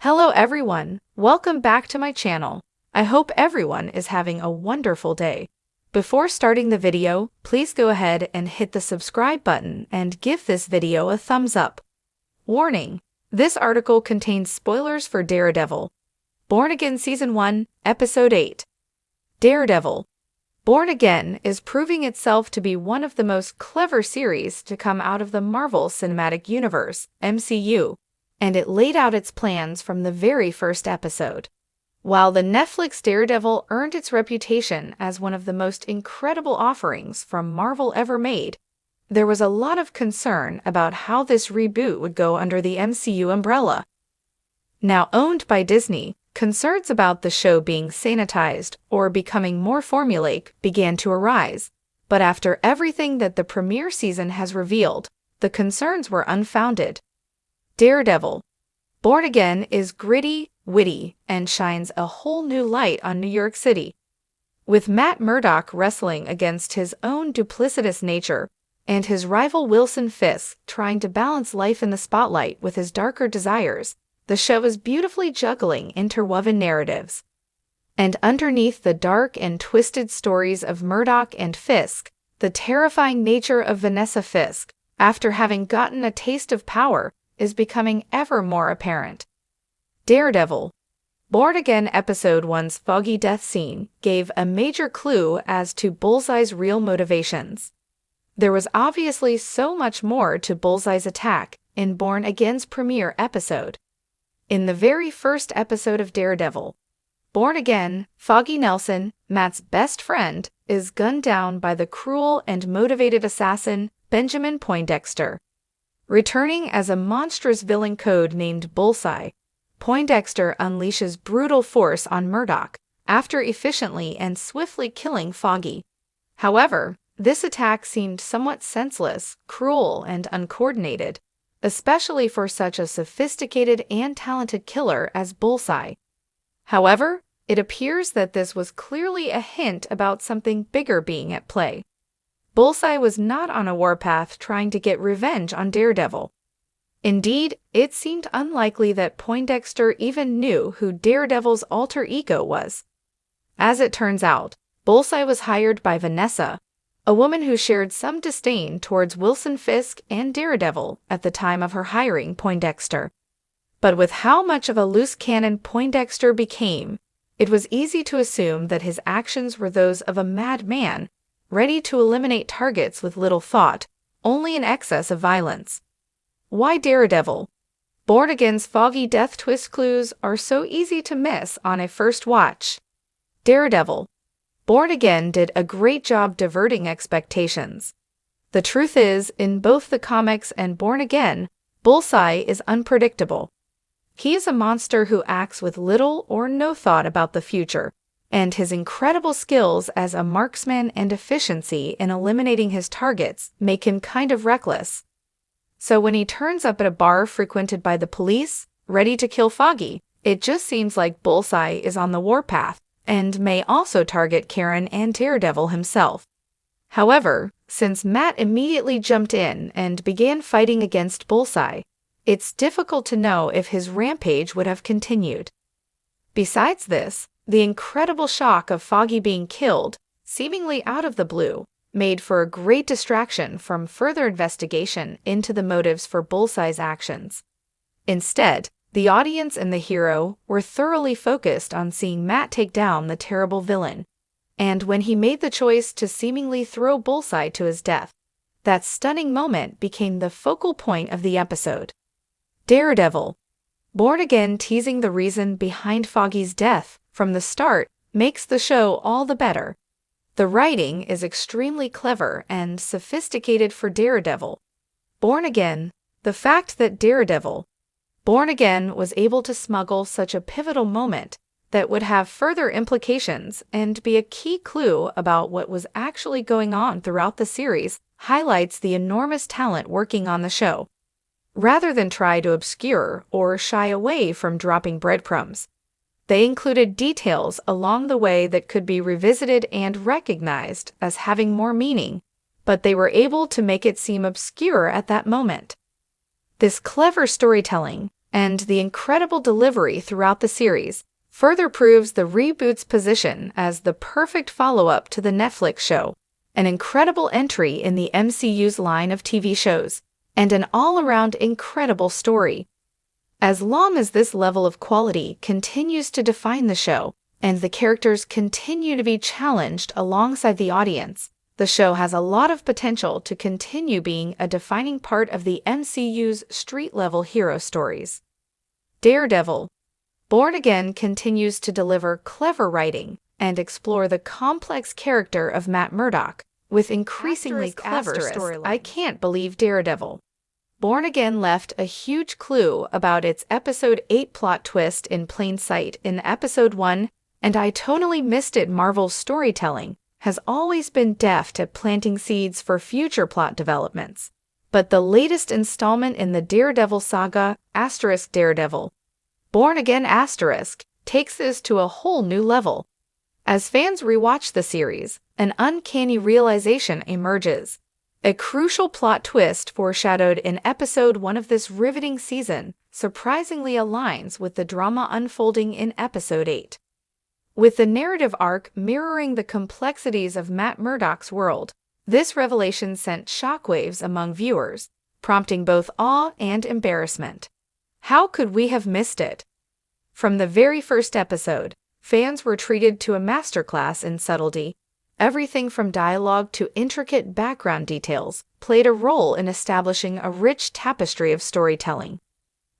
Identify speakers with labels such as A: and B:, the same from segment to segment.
A: Hello everyone, welcome back to my channel. I hope everyone is having a wonderful day. Before starting the video, please go ahead and hit the subscribe button and give this video a thumbs up. Warning: this article contains spoilers for Daredevil. Born Again Season 1, Episode 8. Daredevil. Born Again is proving itself to be one of the most clever series to come out of the Marvel Cinematic Universe, MCU, and it laid out its plans from the very first episode. While the Netflix Daredevil earned its reputation as one of the most incredible offerings from Marvel ever made, there was a lot of concern about how this reboot would go under the MCU umbrella. Now owned by Disney, concerns about the show being sanitized or becoming more formulaic began to arise, but after everything that the premiere season has revealed, the concerns were unfounded. Daredevil. Born Again is gritty, witty, and shines a whole new light on New York City. With Matt Murdock wrestling against his own duplicitous nature and his rival Wilson Fisk trying to balance life in the spotlight with his darker desires, the show is beautifully juggling interwoven narratives. And underneath the dark and twisted stories of Murdock and Fisk, the terrifying nature of Vanessa Fisk, after having gotten a taste of power, is becoming ever more apparent. Daredevil. Born Again Episode 1's foggy death scene gave a major clue as to Bullseye's real motivations. There was obviously so much more to Bullseye's attack in Born Again's premiere episode. In the very first episode of Daredevil, Born Again, Foggy Nelson, Matt's best friend, is gunned down by the cruel and motivated assassin Benjamin Poindexter. Returning as a monstrous villain code named Bullseye, Poindexter unleashes brutal force on Murdock after efficiently and swiftly killing Foggy. However, this attack seemed somewhat senseless, cruel, and uncoordinated, especially for such a sophisticated and talented killer as Bullseye. However, it appears that this was clearly a hint about something bigger being at play. Bullseye was not on a warpath trying to get revenge on Daredevil. Indeed, it seemed unlikely that Poindexter even knew who Daredevil's alter ego was. As it turns out, Bullseye was hired by Vanessa, a woman who shared some disdain towards Wilson Fisk and Daredevil at the time of her hiring Poindexter. But with how much of a loose cannon Poindexter became, it was easy to assume that his actions were those of a madman, ready to eliminate targets with little thought, only an excess of violence. Why Daredevil? Born Again's foggy death twist clues are so easy to miss on a first watch. Daredevil. Born Again did a great job diverting expectations. The truth is, in both the comics and Born Again, Bullseye is unpredictable. He is a monster who acts with little or no thought about the future, and his incredible skills as a marksman and efficiency in eliminating his targets make him kind of reckless. So when he turns up at a bar frequented by the police, ready to kill Foggy, it just seems like Bullseye is on the warpath, and may also target Karen and Daredevil himself. However, since Matt immediately jumped in and began fighting against Bullseye, it's difficult to know if his rampage would have continued. Besides this, the incredible shock of Foggy being killed, seemingly out of the blue, made for a great distraction from further investigation into the motives for Bullseye's actions. Instead, the audience and the hero were thoroughly focused on seeing Matt take down the terrible villain, and when he made the choice to seemingly throw Bullseye to his death, that stunning moment became the focal point of the episode. Daredevil. Born Again teasing the reason behind Foggy's death from the start makes the show all the better. The writing is extremely clever and sophisticated for Daredevil. Born Again. The fact that Daredevil, Born Again, was able to smuggle such a pivotal moment that would have further implications and be a key clue about what was actually going on throughout the series highlights the enormous talent working on the show. Rather than try to obscure or shy away from dropping breadcrumbs, they included details along the way that could be revisited and recognized as having more meaning, but they were able to make it seem obscure at that moment. This clever storytelling, and the incredible delivery throughout the series further proves the reboot's position as the perfect follow-up to the Netflix show, an incredible entry in the MCU's line of TV shows, and an all-around incredible story. As long as this level of quality continues to define the show, and the characters continue to be challenged alongside the audience, the show has a lot of potential to continue being a defining part of the MCU's street-level hero stories. Daredevil. Born Again continues to deliver clever writing and explore the complex character of Matt Murdock with increasingly clever storylines. I can't believe Daredevil. Born Again left a huge clue about its Episode 8 plot twist in plain sight in Episode 1, and I totally missed it. Marvel's storytelling has always been deft at planting seeds for future plot developments. But the latest installment in the Daredevil saga, Daredevil, Born Again takes this to a whole new level. As fans rewatch the series, an uncanny realization emerges. A crucial plot twist foreshadowed in Episode 1 of this riveting season surprisingly aligns with the drama unfolding in Episode 8. With the narrative arc mirroring the complexities of Matt Murdock's world, this revelation sent shockwaves among viewers, prompting both awe and embarrassment. How could we have missed it? From the very first episode, fans were treated to a masterclass in subtlety. Everything from dialogue to intricate background details played a role in establishing a rich tapestry of storytelling.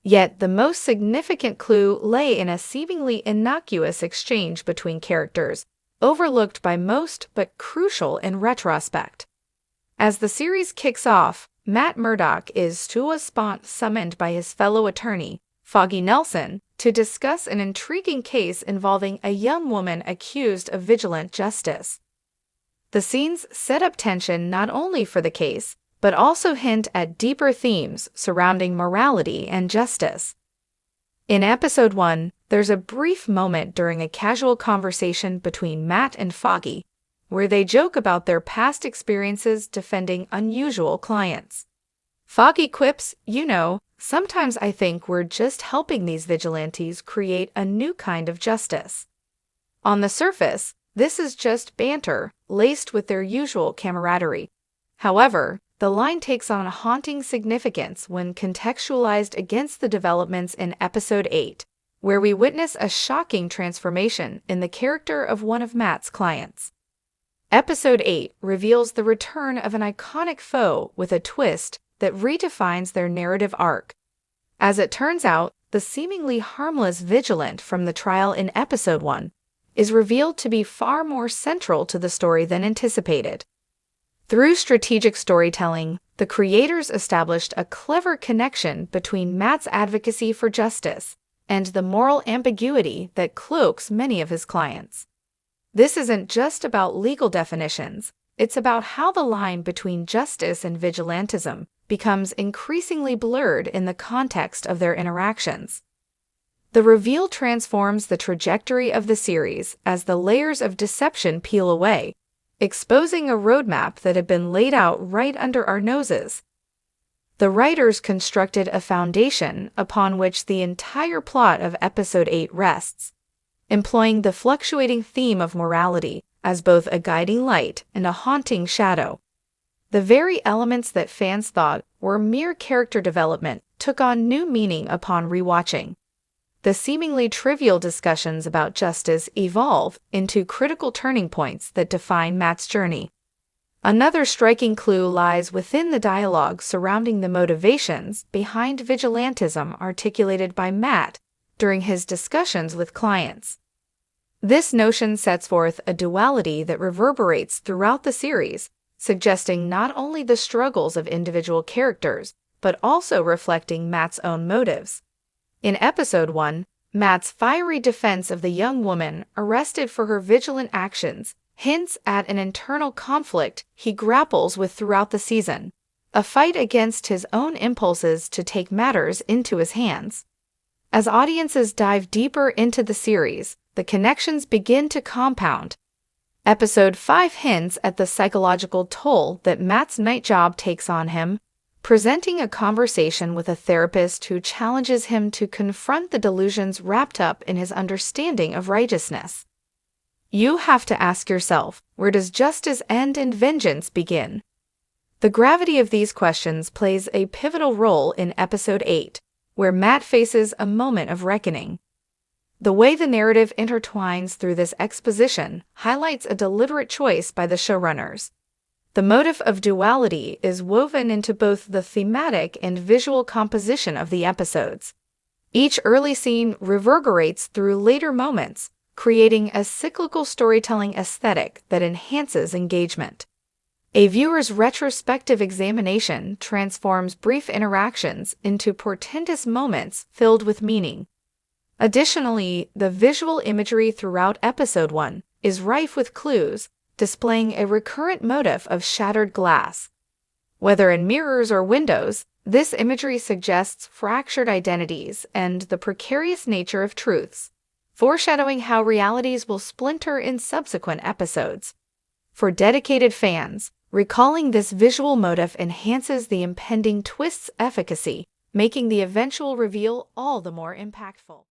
A: Yet the most significant clue lay in a seemingly innocuous exchange between characters, overlooked by most but crucial in retrospect. As the series kicks off, Matt Murdock is to a spot summoned by his fellow attorney, Foggy Nelson, to discuss an intriguing case involving a young woman accused of vigilante justice. The scenes set up tension not only for the case, but also hint at deeper themes surrounding morality and justice. In Episode 1, there's a brief moment during a casual conversation between Matt and Foggy, where they joke about their past experiences defending unusual clients. Foggy quips, sometimes I think we're just helping these vigilantes create a new kind of justice. On the surface, this is just banter, laced with their usual camaraderie. However, the line takes on a haunting significance when contextualized against the developments in Episode 8, where we witness a shocking transformation in the character of one of Matt's clients. Episode 8 reveals the return of an iconic foe with a twist that redefines their narrative arc. As it turns out, the seemingly harmless vigilant from the trial in Episode 1 is revealed to be far more central to the story than anticipated. Through strategic storytelling, the creators established a clever connection between Matt's advocacy for justice and the moral ambiguity that cloaks many of his clients. This isn't just about legal definitions, it's about how the line between justice and vigilantism becomes increasingly blurred in the context of their interactions. The reveal transforms the trajectory of the series as the layers of deception peel away, exposing a roadmap that had been laid out right under our noses. The writers constructed a foundation upon which the entire plot of Episode 8 rests, employing the fluctuating theme of morality as both a guiding light and a haunting shadow. The very elements that fans thought were mere character development took on new meaning upon rewatching. The seemingly trivial discussions about justice evolve into critical turning points that define Matt's journey. Another striking clue lies within the dialogue surrounding the motivations behind vigilantism articulated by Matt during his discussions with clients. This notion sets forth a duality that reverberates throughout the series, suggesting not only the struggles of individual characters, but also reflecting Matt's own motives. In Episode 1, Matt's fiery defense of the young woman arrested for her vigilant actions hints at an internal conflict he grapples with throughout the season, a fight against his own impulses to take matters into his hands. As audiences dive deeper into the series, the connections begin to compound. Episode 5 hints at the psychological toll that Matt's night job takes on him, presenting a conversation with a therapist who challenges him to confront the delusions wrapped up in his understanding of righteousness. You have to ask yourself, where does justice end and vengeance begin? The gravity of these questions plays a pivotal role in Episode 8, where Matt faces a moment of reckoning. The way the narrative intertwines through this exposition highlights a deliberate choice by the showrunners. The motif of duality is woven into both the thematic and visual composition of the episodes. Each early scene reverberates through later moments, creating a cyclical storytelling aesthetic that enhances engagement. A viewer's retrospective examination transforms brief interactions into portentous moments filled with meaning. Additionally, the visual imagery throughout Episode 1 is rife with clues, displaying a recurrent motif of shattered glass. Whether in mirrors or windows, this imagery suggests fractured identities and the precarious nature of truths, foreshadowing how realities will splinter in subsequent episodes. For dedicated fans, recalling this visual motif enhances the impending twist's efficacy, making the eventual reveal all the more impactful.